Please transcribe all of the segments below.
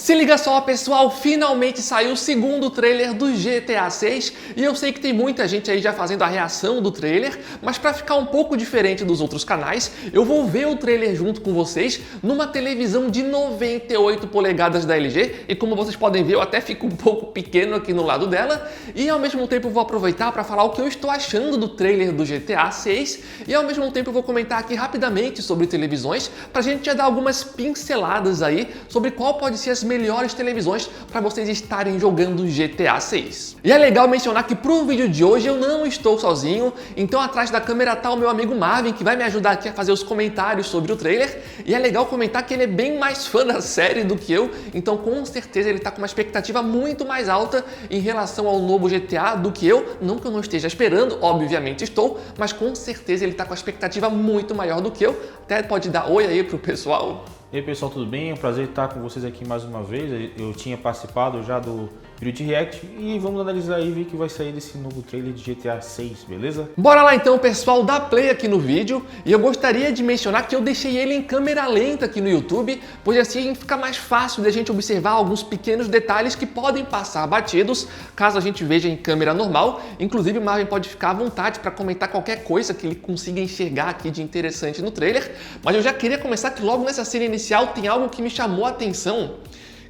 Se liga só, pessoal, finalmente saiu o segundo trailer do GTA 6 e eu sei que tem muita gente aí já fazendo a reação do trailer, mas para ficar um pouco diferente dos outros canais, eu vou ver o trailer junto com vocês numa televisão de 98 polegadas da LG e como vocês podem ver, eu até fico um pouco pequeno aqui no lado dela e ao mesmo tempo eu vou aproveitar para falar o que eu estou achando do trailer do GTA 6 e ao mesmo tempo eu vou comentar aqui rapidamente sobre televisões pra gente já dar algumas pinceladas aí sobre qual pode ser as melhores televisões para vocês estarem jogando GTA 6. E é legal mencionar que pro vídeo de hoje eu não estou sozinho, então atrás da câmera tá o meu amigo Marvin, que vai me ajudar aqui a fazer os comentários sobre o trailer, e é legal comentar que ele é bem mais fã da série do que eu, então com certeza ele tá com uma expectativa muito mais alta em relação ao novo GTA do que eu, não que eu não esteja esperando, obviamente estou, mas com certeza ele tá com a expectativa muito maior do que eu, até pode dar oi aí pro pessoal. E aí pessoal, tudo bem? É um prazer estar com vocês aqui mais uma vez. Eu tinha participado já do vídeo de react e vamos analisar aí e ver que vai sair desse novo trailer de GTA 6, beleza? Bora lá então, pessoal, dá play aqui no vídeo e eu gostaria de mencionar que eu deixei ele em câmera lenta aqui no YouTube, pois assim fica mais fácil de a gente observar alguns pequenos detalhes que podem passar batidos caso a gente veja em câmera normal. Inclusive o Marvin pode ficar à vontade para comentar qualquer coisa que ele consiga enxergar aqui de interessante no trailer, mas eu já queria começar que logo nessa cena inicial tem algo que me chamou a atenção,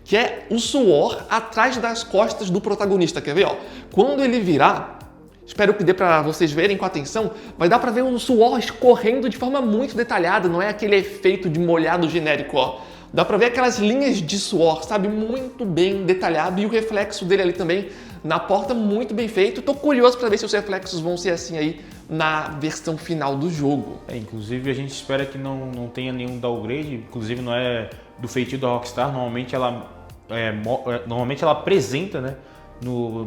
que é o suor atrás das costas do protagonista. Quer ver? Ó? Quando ele virar, espero que dê para vocês verem com atenção, vai dar para ver o suor escorrendo de forma muito detalhada, não é aquele efeito de molhado genérico, ó. Dá para ver aquelas linhas de suor, sabe? Muito bem detalhado e o reflexo dele ali também na porta, muito bem feito. Tô curioso para ver se os reflexos vão ser assim aí na versão final do jogo. Inclusive a gente espera que não tenha nenhum downgrade, inclusive não é do feitio da Rockstar, normalmente ela apresenta, né,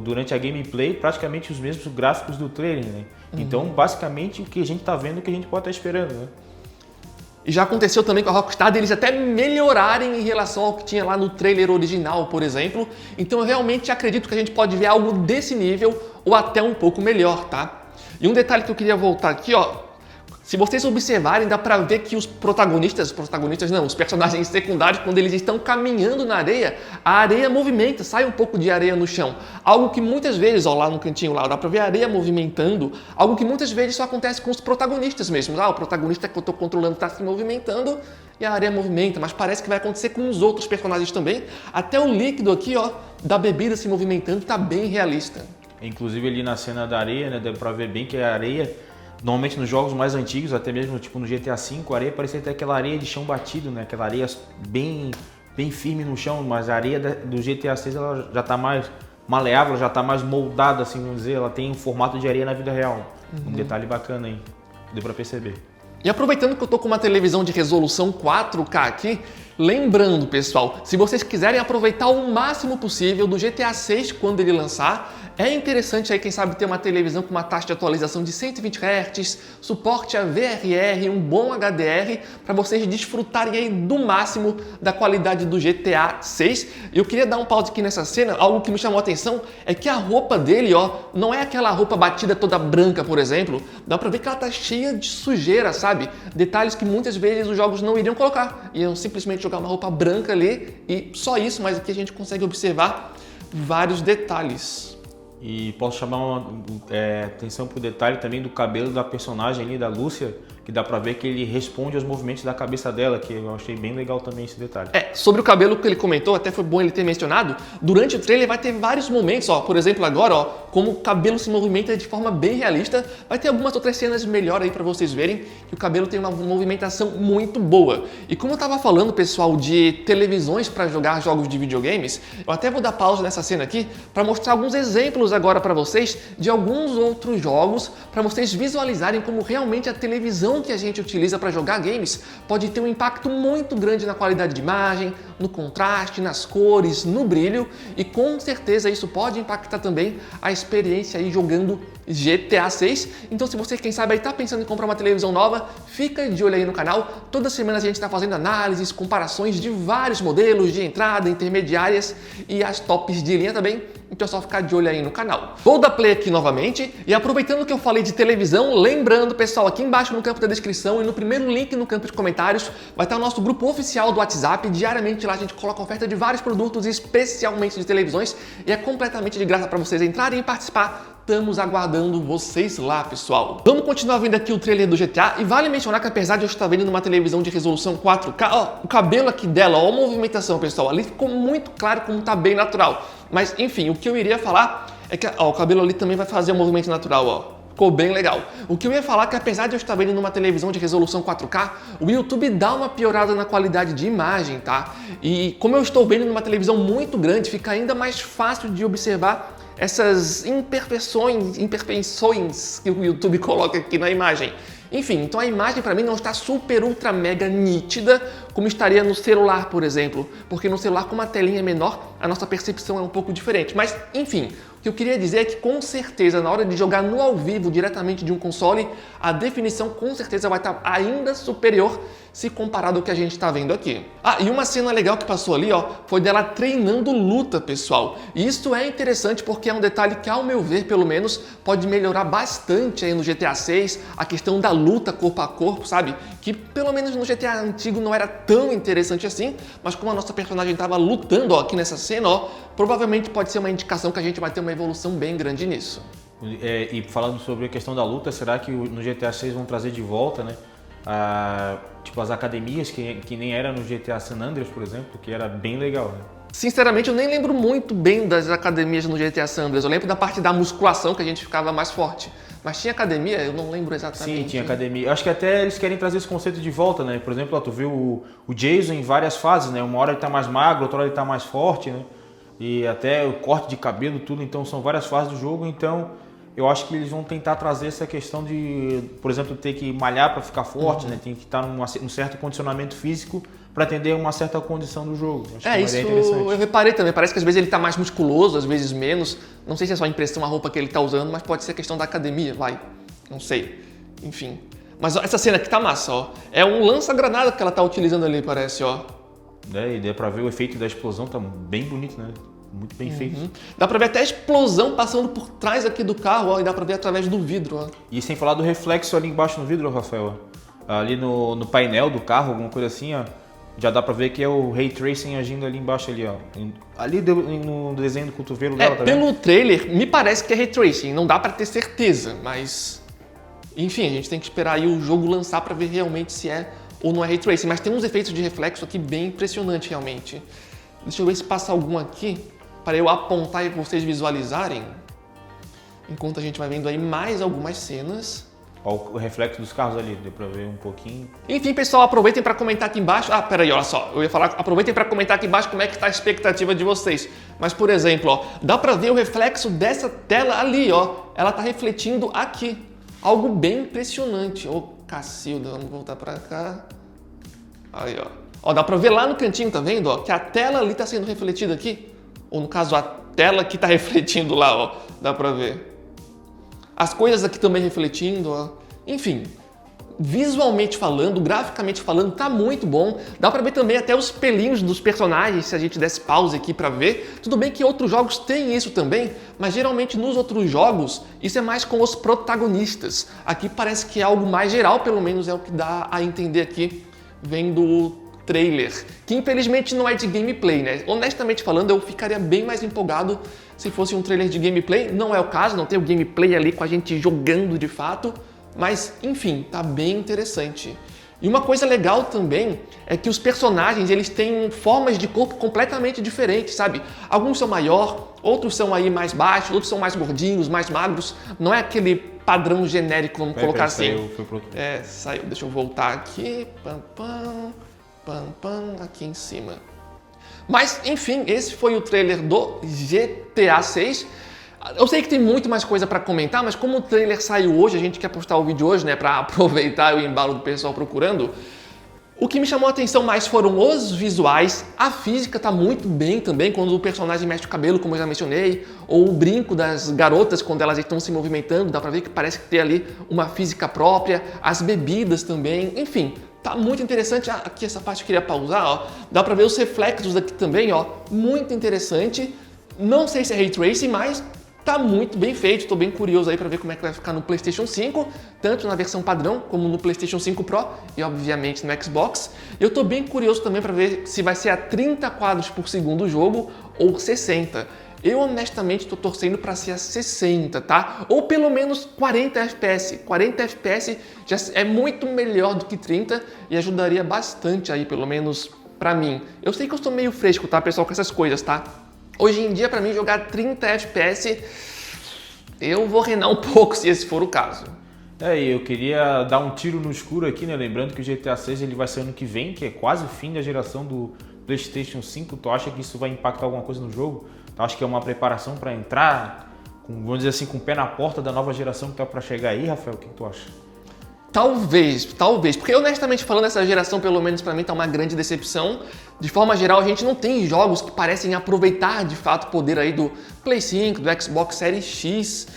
durante a gameplay praticamente os mesmos gráficos do trailer, né? Então basicamente o que a gente tá vendo é o que a gente pode estar esperando, né? E já aconteceu também com a Rockstar deles até melhorarem em relação ao que tinha lá no trailer original, por exemplo. Então eu realmente acredito que a gente pode ver algo desse nível ou até um pouco melhor, tá? E um detalhe que eu queria voltar aqui, ó. Se vocês observarem, dá pra ver que os os personagens secundários, quando eles estão caminhando na areia, a areia movimenta, sai um pouco de areia no chão. Algo que muitas vezes, ó, lá no cantinho lá, dá pra ver a areia movimentando, algo que muitas vezes só acontece com os protagonistas mesmo. O protagonista que eu tô controlando tá se movimentando e a areia movimenta, mas parece que vai acontecer com os outros personagens também. Até o líquido aqui, ó, da bebida se movimentando, tá bem realista. Inclusive ali na cena da areia, né, dá pra ver bem que a areia, normalmente nos jogos mais antigos, até mesmo tipo no GTA V, a areia parecia ter aquela areia de chão batido, né, aquela areia bem firme no chão, mas a areia do GTA 6 ela já tá mais maleável, já tá mais moldada, assim, vamos dizer, ela tem um formato de areia na vida real. Um detalhe bacana aí, deu pra perceber. E aproveitando que eu tô com uma televisão de resolução 4K aqui, lembrando, pessoal, se vocês quiserem aproveitar o máximo possível do GTA 6 quando ele lançar, é interessante aí, quem sabe, ter uma televisão com uma taxa de atualização de 120 Hz, suporte a VRR, um bom HDR, para vocês desfrutarem aí do máximo da qualidade do GTA 6. E eu queria dar um pause aqui nessa cena, algo que me chamou a atenção é que a roupa dele, ó, não é aquela roupa batida toda branca, por exemplo, dá pra ver que ela tá cheia de sujeira, sabe? Detalhes que muitas vezes os jogos não iriam colocar, iam simplesmente jogar uma roupa branca ali e só isso, mas aqui a gente consegue observar vários detalhes. E posso chamar atenção para o detalhe também do cabelo da personagem ali, da Lúcia, que dá pra ver que ele responde aos movimentos da cabeça dela, que eu achei bem legal também esse detalhe. Sobre o cabelo que ele comentou, até foi bom ele ter mencionado, durante o trailer vai ter vários momentos, ó, por exemplo agora, ó, como o cabelo se movimenta de forma bem realista, vai ter algumas outras cenas melhor aí pra vocês verem que o cabelo tem uma movimentação muito boa. E como eu tava falando, pessoal, de televisões para jogar jogos de videogames, eu até vou dar pausa nessa cena aqui para mostrar alguns exemplos agora para vocês de alguns outros jogos, para vocês visualizarem como realmente a televisão que a gente utiliza para jogar games pode ter um impacto muito grande na qualidade de imagem, no contraste, nas cores, no brilho e com certeza isso pode impactar também a experiência aí jogando GTA 6. Então se você, quem sabe, aí tá pensando em comprar uma televisão nova, fica de olho aí no canal. Toda semana a gente está fazendo análises, comparações de vários modelos de entrada, intermediárias e as tops de linha também. então é só ficar de olho aí no canal. Vou dar play aqui novamente e aproveitando que eu falei de televisão, lembrando, pessoal, aqui embaixo no campo da descrição e no primeiro link no campo de comentários vai estar o nosso grupo oficial do WhatsApp. Diariamente lá a gente coloca oferta de vários produtos, especialmente de televisões, e é completamente de graça para vocês entrarem e participar. Estamos aguardando vocês lá, pessoal. Vamos continuar vendo aqui o trailer do GTA e vale mencionar que apesar de eu estar vendo numa televisão de resolução 4K, ó, o cabelo aqui dela, ó, a movimentação, pessoal, ali ficou muito claro como tá bem natural. Mas, enfim, o que eu iria falar é que ó, o cabelo ali também vai fazer um movimento natural, ó. Ficou bem legal. O que eu ia falar é que apesar de eu estar vendo numa televisão de resolução 4K, o YouTube dá uma piorada na qualidade de imagem, tá? E como eu estou vendo numa televisão muito grande, fica ainda mais fácil de observar essas imperfeições que o YouTube coloca aqui na imagem. Enfim, então a imagem para mim não está super, ultra, mega nítida como estaria no celular, por exemplo. Porque no celular, como a telinha é menor, a nossa percepção é um pouco diferente. Mas, enfim, o que eu queria dizer é que com certeza, na hora de jogar no ao vivo, diretamente de um console, a definição com certeza vai estar ainda superior se comparado ao que a gente está vendo aqui. Ah, e uma cena legal que passou ali, ó, foi dela treinando luta, pessoal. E isso é interessante porque é um detalhe que, ao meu ver, pelo menos, pode melhorar bastante aí no GTA 6, a questão da luta corpo a corpo, sabe? Que pelo menos no GTA antigo não era tão interessante assim, mas como a nossa personagem estava lutando, ó, aqui nessa cena, ó, provavelmente pode ser uma indicação que a gente vai ter uma evolução bem grande nisso. E falando sobre a questão da luta, será que no GTA 6 vão trazer de volta, né? Tipo as academias que nem era no GTA San Andreas, por exemplo, que era bem legal, né? Sinceramente, eu nem lembro muito bem das academias no GTA San Andreas. Eu lembro da parte da musculação que a gente ficava mais forte. Mas tinha academia? Eu não lembro exatamente. Sim, tinha academia. Eu acho que até eles querem trazer esse conceito de volta, né? Por exemplo, ó, tu viu o Jason em várias fases, né? Uma hora ele tá mais magro, outra hora ele tá mais forte, né? E até o corte de cabelo, tudo. Então são várias fases do jogo. Então eu acho que eles vão tentar trazer essa questão de, por exemplo, ter que malhar para ficar forte, né? Tem que estar num certo condicionamento físico para atender uma certa condição do jogo. Acho que é uma isso ideia interessante. Eu reparei também. Parece que às vezes ele tá mais musculoso, às vezes menos. Não sei se é só a impressão, a roupa que ele tá usando, mas pode ser questão da academia, vai. Não sei. Enfim. Mas ó, essa cena aqui tá massa, ó. É um lança-granada que ela tá utilizando ali, parece, ó. E dá pra ver o efeito da explosão, tá bem bonito, né? Muito bem feito. Dá pra ver até a explosão passando por trás aqui do carro, ó, e dá pra ver através do vidro, ó. E sem falar do reflexo ali embaixo no vidro, Rafael. Ali no painel do carro, alguma coisa assim, ó. Já dá pra ver que é o Ray Tracing agindo ali embaixo, ali, ó. Ali no desenho do cotovelo dela, tá vendo? Pelo trailer, me parece que é Ray Tracing. Não dá pra ter certeza, mas... Enfim, a gente tem que esperar aí o jogo lançar pra ver realmente se é ou não é Ray Tracing. Mas tem uns efeitos de reflexo aqui bem impressionantes, realmente. Deixa eu ver se passa algum aqui, para eu apontar e vocês visualizarem. Enquanto a gente vai vendo aí mais algumas cenas. Ó, o reflexo dos carros ali, deu pra ver um pouquinho. Enfim, pessoal, aproveitem para comentar aqui embaixo. Ah, peraí, olha só. Eu ia falar, aproveitem para comentar aqui embaixo como é que tá a expectativa de vocês. Mas, por exemplo, ó, dá para ver o reflexo dessa tela ali, ó. Ela tá refletindo aqui. Algo bem impressionante. Ô, Cacilda, vamos voltar para cá. Aí, ó. Ó, dá pra ver lá no cantinho, tá vendo? Ó, que a tela ali tá sendo refletida aqui. Ou no caso, a tela que tá refletindo lá, ó. Dá pra ver. As coisas aqui também refletindo, ó. Enfim, visualmente falando, graficamente falando, tá muito bom. Dá pra ver também até os pelinhos dos personagens, se a gente desse pause aqui pra ver. Tudo bem que outros jogos têm isso também, mas geralmente nos outros jogos, isso é mais com os protagonistas. Aqui parece que é algo mais geral, pelo menos é o que dá a entender aqui, vendo o trailer, que infelizmente não é de gameplay, né? Honestamente falando, eu ficaria bem mais empolgado se fosse um trailer de gameplay. Não é o caso, não tem o gameplay ali com a gente jogando de fato, mas enfim, tá bem interessante. E uma coisa legal também é que os personagens, eles têm formas de corpo completamente diferentes, sabe? Alguns são maior, outros são aí mais baixos, outros são mais gordinhos, mais magros. Não é aquele padrão genérico, vamos colocar assim. Saiu. Deixa eu voltar aqui. Aqui em cima. Mas, enfim, esse foi o trailer do GTA 6. Eu sei que tem muito mais coisa para comentar, mas como o trailer saiu hoje, a gente quer postar o vídeo hoje, né, para aproveitar o embalo do pessoal procurando. O que me chamou a atenção mais foram os visuais, a física tá muito bem também, quando o personagem mexe o cabelo, como eu já mencionei, ou o brinco das garotas quando elas estão se movimentando, dá pra ver que parece que tem ali uma física própria, as bebidas também, enfim, tá muito interessante. Ah, aqui essa parte eu queria pausar, ó, dá pra ver os reflexos aqui também, ó, muito interessante. Não sei se é Ray Tracing, mas tá muito bem feito. Estou bem curioso aí para ver como é que vai ficar no PlayStation 5, tanto na versão padrão como no PlayStation 5 Pro e obviamente no Xbox. Eu estou bem curioso também para ver se vai ser a 30 quadros por segundo o jogo ou 60. Eu honestamente estou torcendo para ser a 60, tá? Ou pelo menos 40 FPS. 40 FPS já é muito melhor do que 30 e ajudaria bastante aí, pelo menos para mim. Eu sei que eu estou meio fresco, tá, pessoal, com essas coisas, tá? Hoje em dia, para mim, jogar 30 FPS, eu vou reinar um pouco, se esse for o caso. E eu queria dar um tiro no escuro aqui, né? Lembrando que o GTA 6 ele vai ser ano que vem, que é quase o fim da geração do PlayStation 5. Tu acha que isso vai impactar alguma coisa no jogo? Tu acha que é uma preparação para entrar, vamos dizer assim, com o pé na porta da nova geração que tá para chegar aí, Rafael? O que tu acha? Talvez, porque honestamente falando, essa geração, pelo menos pra mim, tá uma grande decepção. De forma geral, a gente não tem jogos que parecem aproveitar de fato o poder aí do Play 5, do Xbox Series X.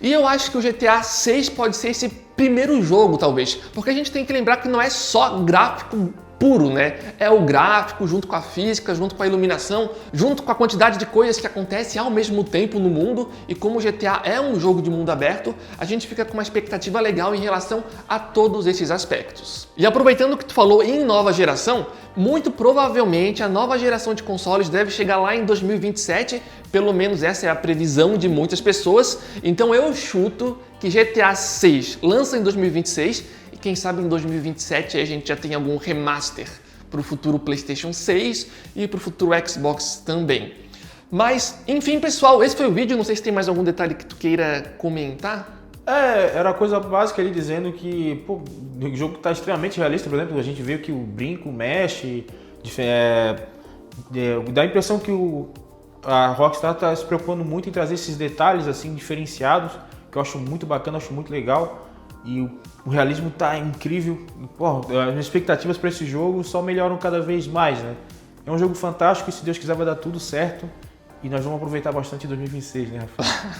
E eu acho que o GTA 6 pode ser esse primeiro jogo, talvez. Porque a gente tem que lembrar que não é só gráfico puro, né? É o gráfico junto com a física, junto com a iluminação, junto com a quantidade de coisas que acontecem ao mesmo tempo no mundo. E como o GTA é um jogo de mundo aberto, a gente fica com uma expectativa legal em relação a todos esses aspectos. E aproveitando que tu falou em nova geração, muito provavelmente a nova geração de consoles deve chegar lá em 2027, pelo menos essa é a previsão de muitas pessoas. Então eu chuto que GTA 6 lança em 2026 e quem sabe em 2027 a gente já tem algum remaster para o futuro PlayStation 6 e para o futuro Xbox também. Mas, enfim, pessoal, esse foi o vídeo. Não sei se tem mais algum detalhe que tu queira comentar. Era coisa básica ali dizendo que pô, o jogo está extremamente realista. Por exemplo, a gente vê que o brinco mexe, dá a impressão que a Rockstar está se preocupando muito em trazer esses detalhes assim diferenciados, que eu acho muito bacana, acho muito legal. E o realismo tá incrível. Pô, as expectativas para esse jogo só melhoram cada vez mais, né? É um jogo fantástico e se Deus quiser vai dar tudo certo. E nós vamos aproveitar bastante em 2026, né, Rafael?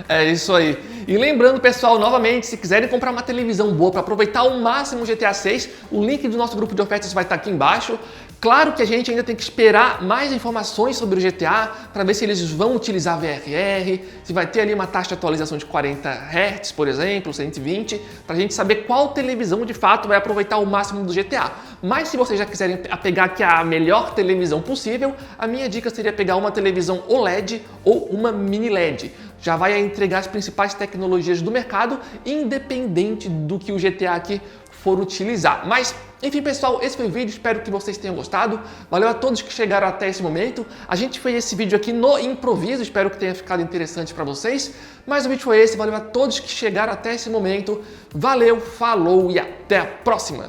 É isso aí. E lembrando, pessoal, novamente, se quiserem comprar uma televisão boa para aproveitar ao máximo o GTA 6, o link do nosso grupo de ofertas vai estar aqui embaixo. Claro que a gente ainda tem que esperar mais informações sobre o GTA para ver se eles vão utilizar VRR, se vai ter ali uma taxa de atualização de 40 Hz, por exemplo, 120, para a gente saber qual televisão de fato vai aproveitar o máximo do GTA. Mas se vocês já quiserem pegar aqui a melhor televisão possível, a minha dica seria pegar uma televisão OLED ou uma mini LED. Já vai entregar as principais tecnologias do mercado, independente do que o GTA aqui for utilizar. Mas, enfim, pessoal, esse foi o vídeo, espero que vocês tenham gostado. Valeu a todos que chegaram até esse momento. A gente fez esse vídeo aqui no improviso, espero que tenha ficado interessante para vocês. Mas o vídeo foi esse, valeu a todos que chegaram até esse momento. Valeu, falou e até a próxima!